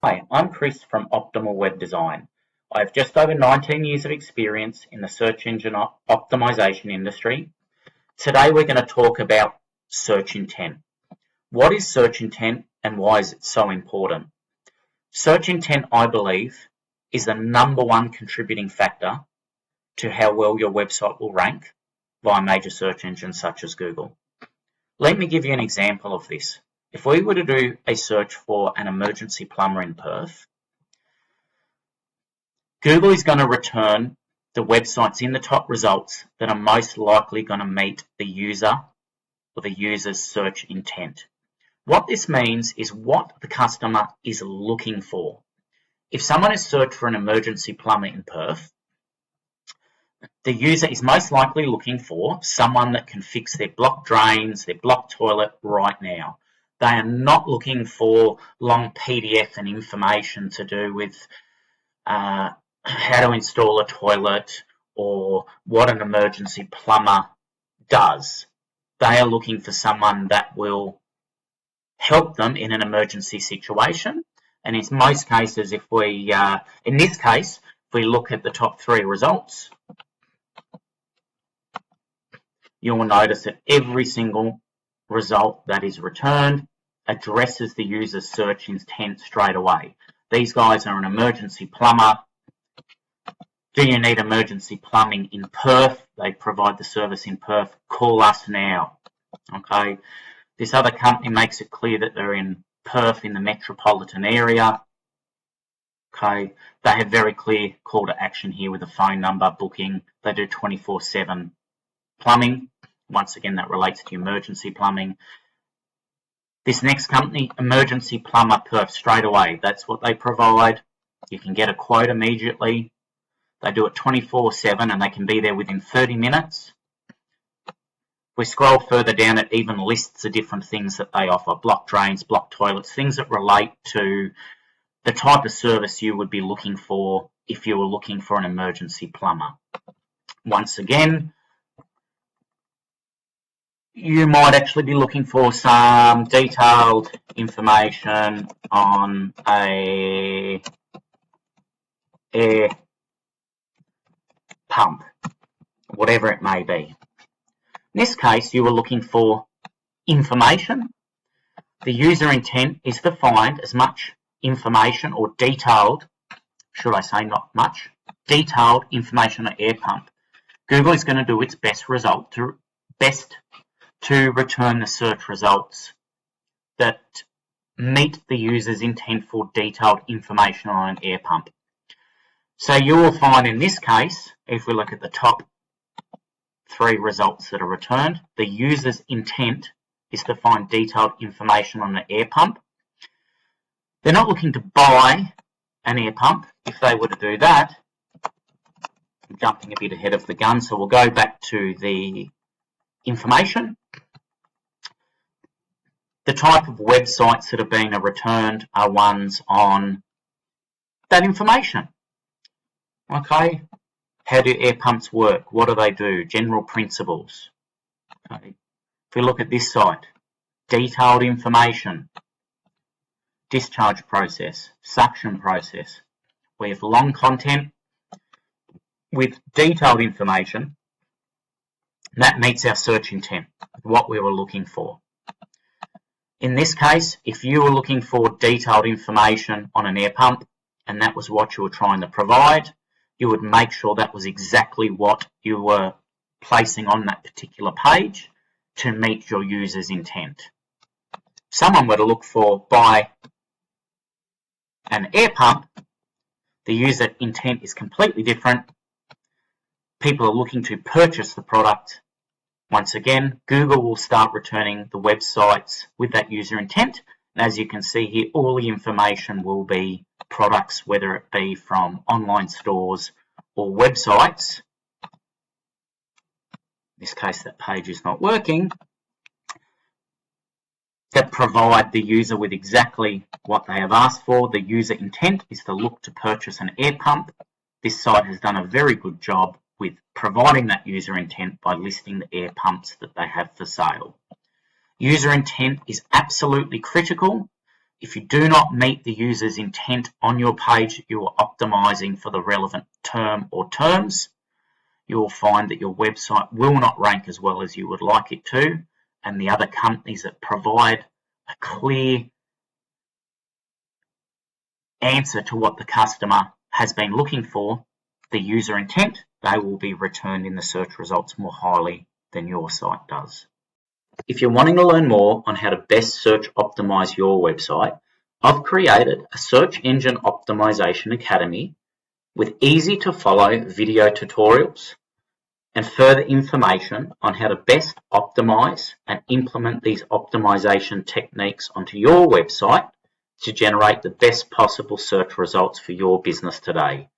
Hi, I'm Chris from Optimal Web Design. I have just over 19 years of experience in the search engine optimization industry. Today we're going to talk about search intent. What is search intent and why is it so important? Search intent, I believe, is the number one contributing factor to how well your website will rank via major search engines such as Google. Let me give you an example of this. If we were to do a search for an emergency plumber in Perth, Google is going to return the websites in the top results that are most likely going to meet the user or the user's search intent. What this means is what the customer is looking for. If someone has searched for an emergency plumber in Perth, the user is most likely looking for someone that can fix their blocked drains, their blocked toilet right now. They are not looking for long PDF and information to do with how to install a toilet or what an emergency plumber does. They are looking for someone that will help them in an emergency situation. And in most cases, if we look at the top 3 results, you will notice that every single result that is returned addresses the user's search intent straight away. These guys are an emergency plumber. Do you need emergency plumbing in Perth? They provide the service in Perth. Call us now. Okay. This other company makes it clear that they're in Perth in the metropolitan area. Okay. They have very clear call to action here with a phone number, booking. They do 24/7 plumbing. Once again, that relates to emergency plumbing. This next company, Emergency Plumber Perth, straight away. That's what they provide. You can get a quote immediately. They do it 24/7 and they can be there within 30 minutes. If we scroll further down, it even lists the different things that they offer. Blocked drains, blocked toilets, things that relate to the type of service you would be looking for if you were looking for an emergency plumber. Once again, you might actually be looking for some detailed information on a air pump, whatever it may be. In this case, you were looking for information. The user intent is to find as much information or detailed, should I say not much, detailed information on an air pump. Google is going to do its best to return the search results that meet the user's intent for detailed information on an air pump. So you will find in this case, if we look at the top 3 results that are returned, the user's intent is to find detailed information on an air pump. They're not looking to buy an air pump. If they were to do that, I'm jumping a bit ahead of the gun, so we'll go back to the information. The type of websites that are being returned are ones on that information. Okay, how do air pumps work? What do they do? General principles. Okay. If we look at this site, detailed information, discharge process, suction process. We have long content with detailed information. That meets our search intent, what we were looking for. In this case, if you were looking for detailed information on an air pump and that was what you were trying to provide, you would make sure that was exactly what you were placing on that particular page to meet your user's intent. If someone were to look for buy an air pump, the user intent is completely different. People are looking to purchase the product. Once again, Google will start returning the websites with that user intent. And as you can see here, all the information will be products, whether it be from online stores or websites. In this case, that page is not working. That provide the user with exactly what they have asked for. The user intent is to look to purchase an air pump. This site has done a very good job with providing that user intent by listing the air pumps that they have for sale. User intent is absolutely critical. If you do not meet the user's intent on your page, you are optimizing for the relevant term or terms. You will find that your website will not rank as well as you would like it to, and the other companies that provide a clear answer to what the customer has been looking for, the user intent, they will be returned in the search results more highly than your site does. If you're wanting to learn more on how to best search optimize your website, I've created a Search Engine Optimization Academy with easy to follow video tutorials and further information on how to best optimize and implement these optimization techniques onto your website to generate the best possible search results for your business today.